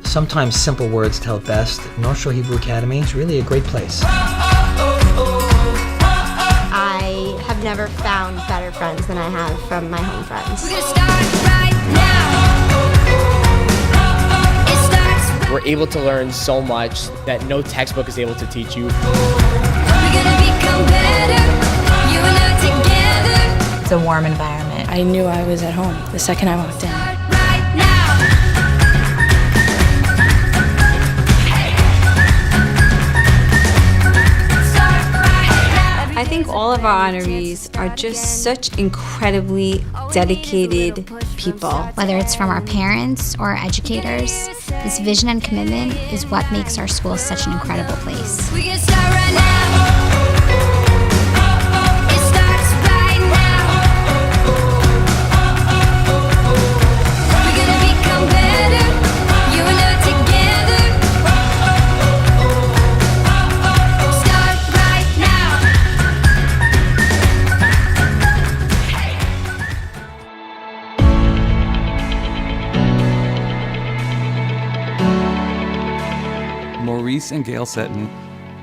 Sometimes simple words tell it best. North Shore Hebrew Academy is really a great place. I have never found better friends than I have from my home friends. We're gonna start right now. It starts. We're able to learn so much that no textbook is able to teach you. We're gonna become better. You and I together. It's a warm environment. I knew I was at home the second I walked in. Right now. I think all of our honorees are just such incredibly dedicated people. Whether it's from our parents or our educators, this vision and commitment is what makes our school such an incredible place. We can start right now. It starts right now. We're gonna become better. You and I together. Start right now. Maurice and Gail Satin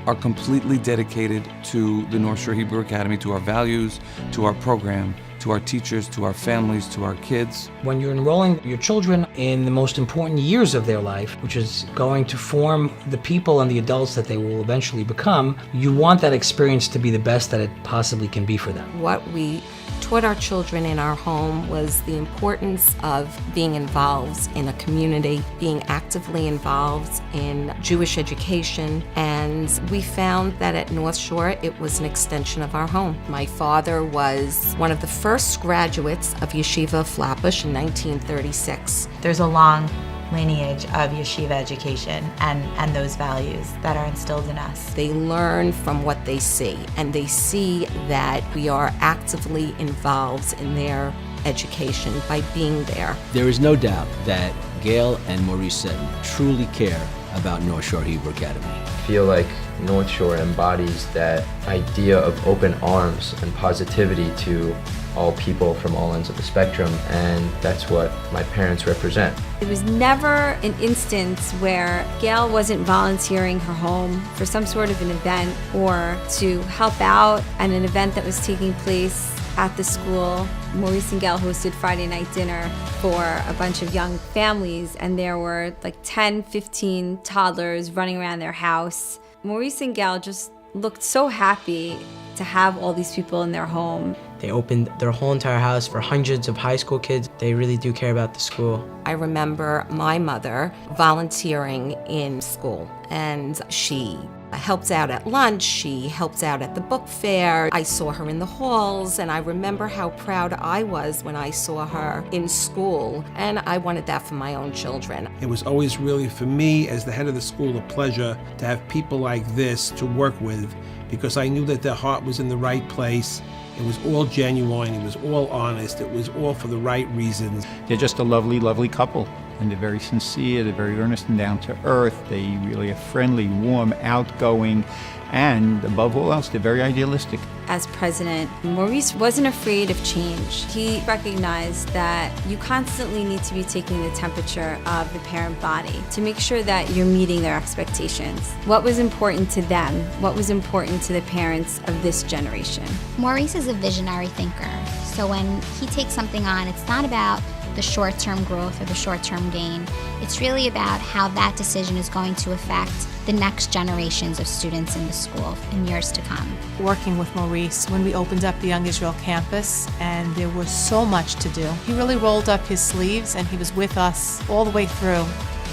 are completely dedicated to the North Shore Hebrew Academy, to our values, to our program, to our teachers, to our families, to our kids. When you're enrolling your children in the most important years of their life, which is going to form the people and the adults that they will eventually become, you want that experience to be the best that it possibly can be for them. What we taught our children in our home was the importance of being involved in a community, being actively involved in Jewish education, and we found that at North Shore it was an extension of our home. My father was one of the first graduates of Yeshiva Flatbush in 1936. There's a long lineage of yeshiva education and those values that are instilled in us. They learn from what they see, and they see that we are actively involved in their education by being there. There is no doubt that Gail and Maurice Satin truly care about North Shore Hebrew Academy. I feel like North Shore embodies that idea of open arms and positivity to all people from all ends of the spectrum, and that's what my parents represent. There was never an instance where Gail wasn't volunteering her home for some sort of an event or to help out at an event that was taking place at the school. Maurice and Gail hosted Friday night dinner for a bunch of young families, and there were like 10, 15 toddlers running around their house. Maurice and Gail just looked so happy to have all these people in their home. They opened their whole entire house for hundreds of high school kids. They really do care about the school. I remember my mother volunteering in school, and she helped out at lunch, she helped out at the book fair. I saw her in the halls, and I remember how proud I was when I saw her in school, and I wanted that for my own children. It was always really, for me, as the head of the school, a pleasure to have people like this to work with, because I knew that their heart was in the right place. It was all genuine, it was all honest, it was all for the right reasons. They're just a lovely, lovely couple. And they're very sincere, they're very earnest and down to earth. They really are friendly, warm, outgoing, and above all else, they're very idealistic. As president, Maurice wasn't afraid of change. He recognized that you constantly need to be taking the temperature of the parent body to make sure that you're meeting their expectations. What was important to them? What was important to the parents of this generation? Maurice is a visionary thinker, so when he takes something on, it's not about the short-term growth or the short-term gain. It's really about how that decision is going to affect the next generations of students in the school in years to come. Working with Maurice when we opened up the Young Israel campus, and there was so much to do. He really rolled up his sleeves and he was with us all the way through.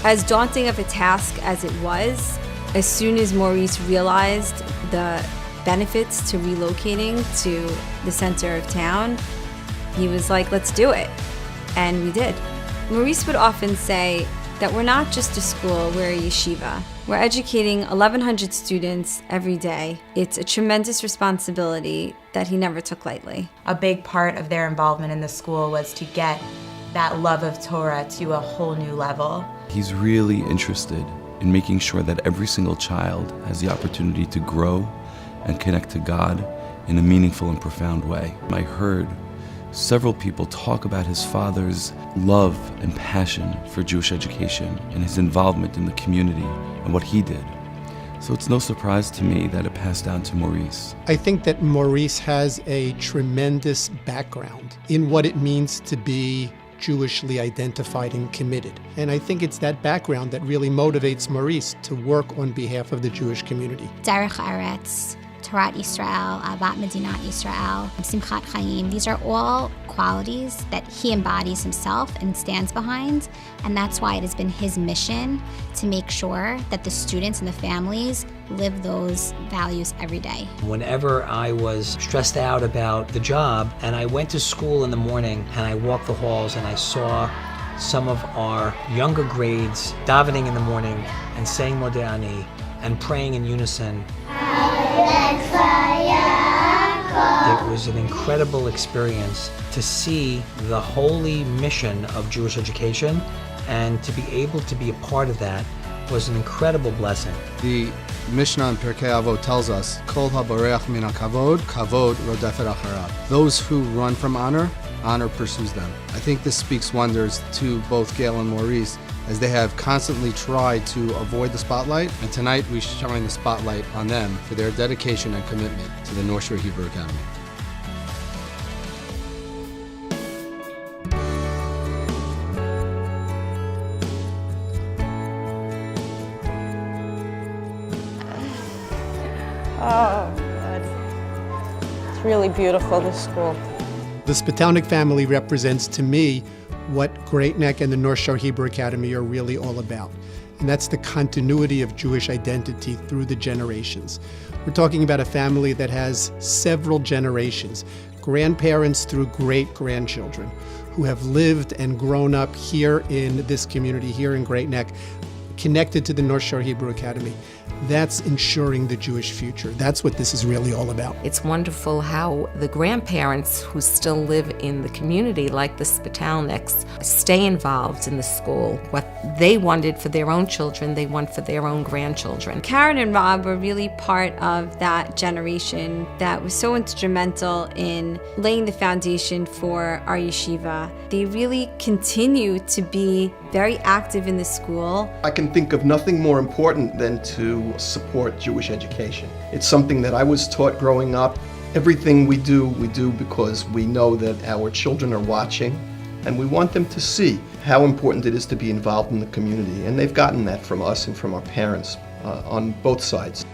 As daunting of a task as it was, as soon as Maurice realized the benefits to relocating to the center of town, he was like, let's do it. And we did. Maurice would often say that we're not just a school, we're a yeshiva. We're educating 1,100 students every day. It's a tremendous responsibility that he never took lightly. A big part of their involvement in the school was to get that love of Torah to a whole new level. He's really interested in making sure that every single child has the opportunity to grow and connect to God in a meaningful and profound way. I heard several people talk about his father's love and passion for Jewish education and his involvement in the community and what he did. So it's no surprise to me that it passed down to Maurice. I think that Maurice has a tremendous background in what it means to be Jewishly identified and committed. And I think it's that background that really motivates Maurice to work on behalf of the Jewish community. Derech Eretz, Torat Yisrael, Avat Medinat Yisrael, Simchat Chaim. These are all qualities that he embodies himself and stands behind, and that's why it has been his mission to make sure that the students and the families live those values every day. Whenever I was stressed out about the job, and I went to school in the morning and I walked the halls and I saw some of our younger grades davening in the morning and saying Modeh Ani and praying in unison. It was an incredible experience to see the holy mission of Jewish education, and to be able to be a part of that was an incredible blessing. The Mishnah in Pirkei Avot tells us, Kol haboreach min hakavod, kavod rodefet acharav. Those who run from honor, honor pursues them. I think this speaks wonders to both Gail and Maurice, as they have constantly tried to avoid the spotlight, and tonight we shine the spotlight on them for their dedication and commitment to the North Shore Hebrew Academy. Oh, God. It's really beautiful, this school. The Spittle-Nickman family represents to me what Great Neck and the North Shore Hebrew Academy are really all about. And that's the continuity of Jewish identity through the generations. We're talking about a family that has several generations, grandparents through great-grandchildren, who have lived and grown up here in this community, here in Great Neck, connected to the North Shore Hebrew Academy. That's ensuring the Jewish future. That's what this is really all about. It's wonderful how the grandparents who still live in the community, like the Spittle-Nicks, stay involved in the school. What they wanted for their own children, they want for their own grandchildren. Karen and Rob were really part of that generation that was so instrumental in laying the foundation for our yeshiva. They really continue to be very active in the school. I can think of nothing more important than to support Jewish education. It's something that I was taught growing up. Everything we do because we know that our children are watching, and we want them to see how important it is to be involved in the community. And they've gotten that from us and from our parents on both sides.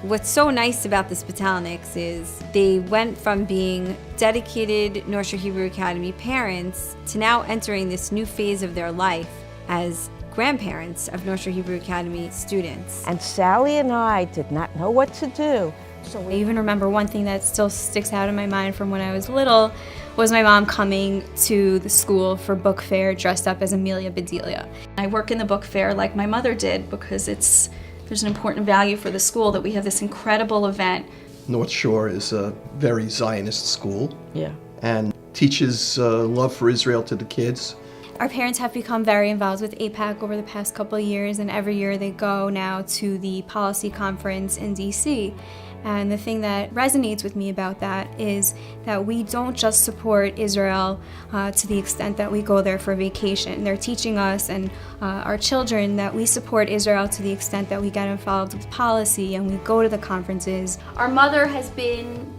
What's so nice about the Spittle-Nicks is they went from being dedicated North Shore Hebrew Academy parents to now entering this new phase of their life as grandparents of North Shore Hebrew Academy students. And Sally and I did not know what to do. So I even remember one thing that still sticks out in my mind from when I was little was my mom coming to the school for book fair dressed up as Amelia Bedelia. I work in the book fair like my mother did because there's an important value for the school that we have this incredible event. North Shore is a very Zionist school. Yeah. And teaches love for Israel to the kids. Our parents have become very involved with AIPAC over the past couple of years, and every year they go now to the policy conference in DC. And the thing that resonates with me about that is that we don't just support Israel to the extent that we go there for vacation. They're teaching us and our children that we support Israel to the extent that we get involved with policy and we go to the conferences. Our mother has been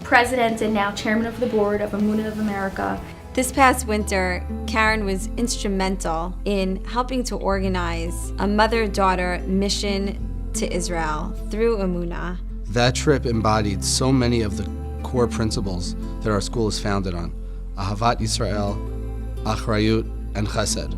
president and now chairman of the board of Emunah of America. This past winter, Karen was instrumental in helping to organize a mother-daughter mission to Israel through Emunah. That trip embodied so many of the core principles that our school is founded on: Ahavat Yisrael, Achrayut, and Chesed.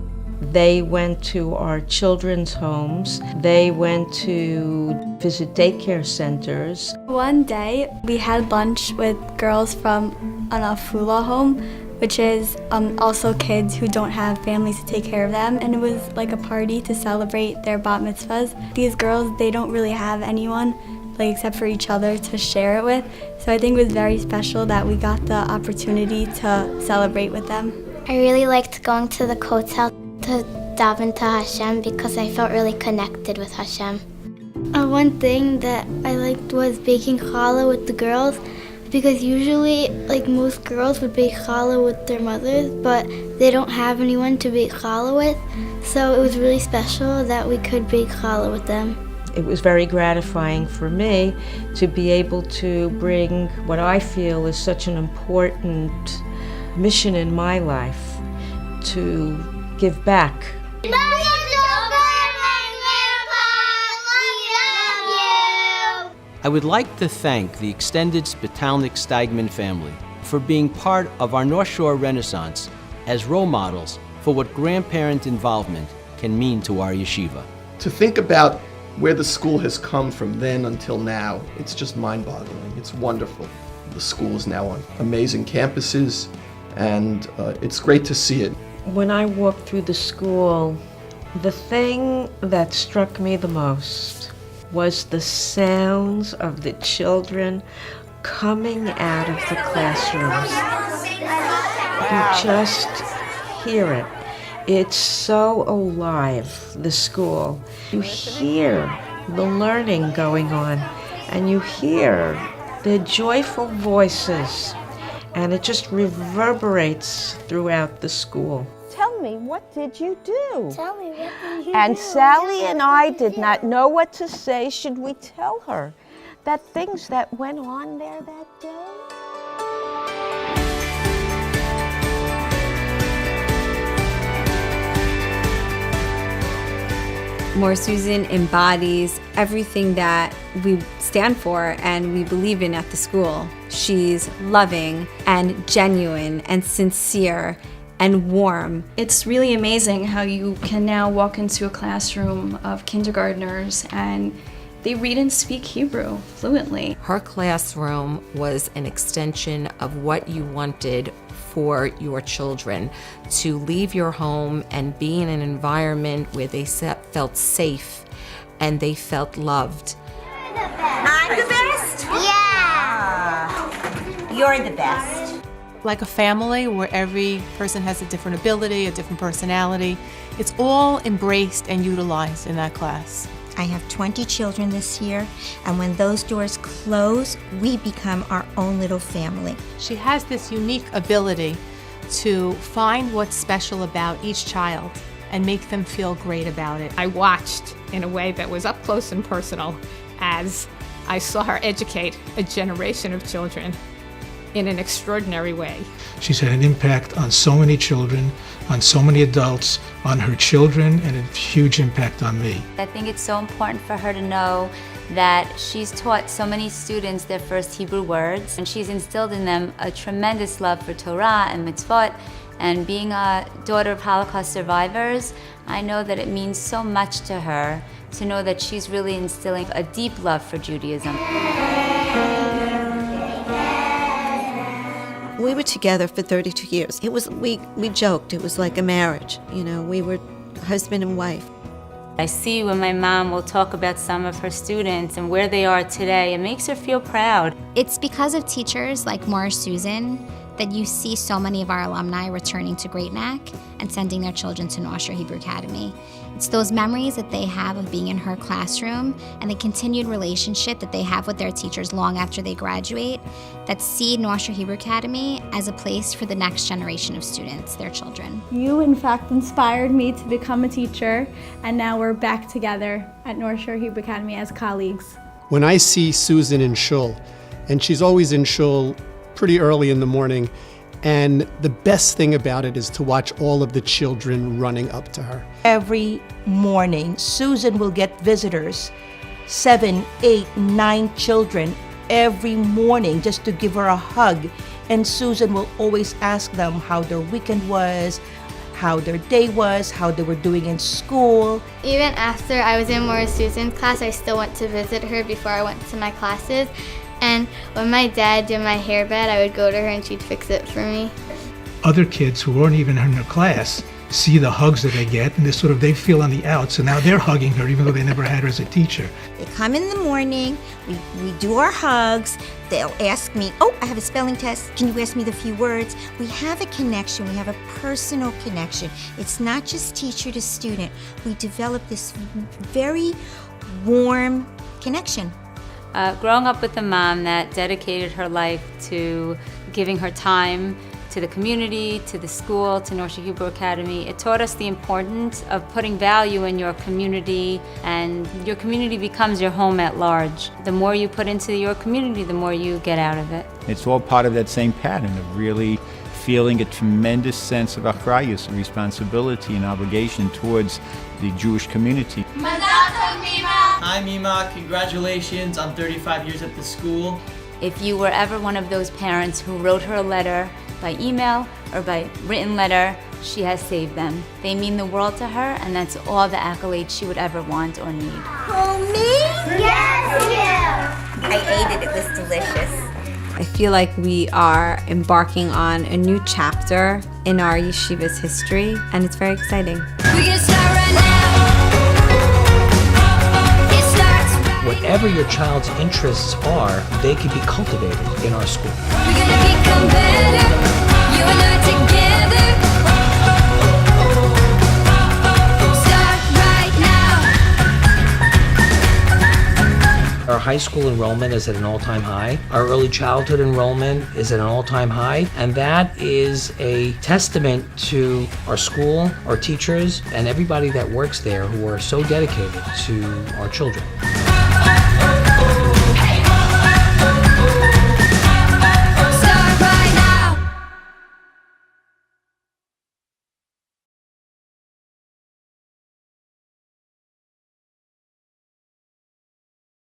They went to our children's homes. They went to visit daycare centers. One day, we had lunch with girls from an Afula home, which is also kids who don't have families to take care of them. And it was like a party to celebrate their bat mitzvahs. These girls, they don't really have anyone, except for each other to share it with. So I think it was very special that we got the opportunity to celebrate with them. I really liked going to the kotel to daven to Hashem because I felt really connected with Hashem. One thing that I liked was baking challah with the girls because usually, like most girls would bake challah with their mothers, but they don't have anyone to bake challah with. So it was really special that we could bake challah with them. It was very gratifying for me to be able to bring what I feel is such an important mission in my life, to give back. I would like to thank the extended Spittle-Nickman family for being part of our North Shore Renaissance as role models for what grandparent involvement can mean to our yeshiva. To think about where the school has come from then until now, it's just mind-boggling. It's wonderful. The school is now on amazing campuses, and it's great to see it. When I walked through the school, the thing that struck me the most was the sounds of the children coming out of the classrooms. You just hear it. It's so alive, the school. You hear the learning going on, and you hear the joyful voices, and it just reverberates throughout the school. Tell me, what did you do? Tell me, what did you And do? Sally and I did not know what to say. Should we tell her that things that went on there that day? More Susan embodies everything that we stand for and we believe in at the school. She's loving and genuine and sincere and warm. It's really amazing how you can now walk into a classroom of kindergartners and they read and speak Hebrew fluently. Her classroom was an extension of what you wanted for your children, to leave your home and be in an environment where they felt safe and they felt loved. I'm the best? Yeah! You're the best. Like a family where every person has a different ability, a different personality. It's all embraced and utilized in that class. I have 20 children this year, and when those doors close, we become our own little family. She has this unique ability to find what's special about each child and make them feel great about it. I watched in a way that was up close and personal as I saw her educate a generation of children in an extraordinary way. She's had an impact on so many children, on so many adults, on her children, and a huge impact on me. I think it's so important for her to know that she's taught so many students their first Hebrew words, and she's instilled in them a tremendous love for Torah and mitzvot. And being a daughter of Holocaust survivors, I know that it means so much to her to know that she's really instilling a deep love for Judaism. We were together for 32 years. We joked, it was like a marriage. You know, we were husband and wife. I see when my mom will talk about some of her students and where they are today, it makes her feel proud. It's because of teachers like Maurice Susan that you see so many of our alumni returning to Great Neck and sending their children to North Shore Hebrew Academy. It's those memories that they have of being in her classroom and the continued relationship that they have with their teachers long after they graduate that see North Shore Hebrew Academy as a place for the next generation of students, their children. You, in fact, inspired me to become a teacher, and now we're back together at North Shore Hebrew Academy as colleagues. When I see Susan in shul, and she's always in shul pretty early in the morning, and the best thing about it is to watch all of the children running up to her. Every morning, Susan will get visitors, 7, 8, 9 children every morning just to give her a hug. And Susan will always ask them how their weekend was, how their day was, how they were doing in school. Even after I was in Maurice Susan's class, I still went to visit her before I went to my classes. And when my dad did my hair bad, I would go to her and she'd fix it for me. Other kids who weren't even in her class see the hugs that they get, and they feel on the outs, and now they're hugging her even though they never had her as a teacher. They come in the morning, we do our hugs, they'll ask me, oh, I have a spelling test, can you ask me the few words? We have a connection, we have a personal connection. It's not just teacher to student. We develop this very warm connection. Growing up with a mom that dedicated her life to giving her time to the community, to the school, to North Shore Hebrew Academy, it taught us the importance of putting value in your community, and your community becomes your home at large. The more you put into your community, the more you get out of it. It's all part of that same pattern of really feeling a tremendous sense of achrayus, responsibility and obligation towards the Jewish community. Hi Mima, congratulations on 35 years at the school. If you were ever one of those parents who wrote her a letter by email or by written letter, she has saved them. They mean the world to her, and that's all the accolades she would ever want or need. Oh, me? Yes, you! I ate it, it was delicious. I feel like we are embarking on a new chapter in our yeshiva's history, and it's very exciting. We can start right now. Whatever your child's interests are, they can be cultivated in our school. We're gonna become better, you and I together. Start right now. Our high school enrollment is at an all-time high. Our early childhood enrollment is at an all-time high. And that is a testament to our school, our teachers, and everybody that works there who are so dedicated to our children.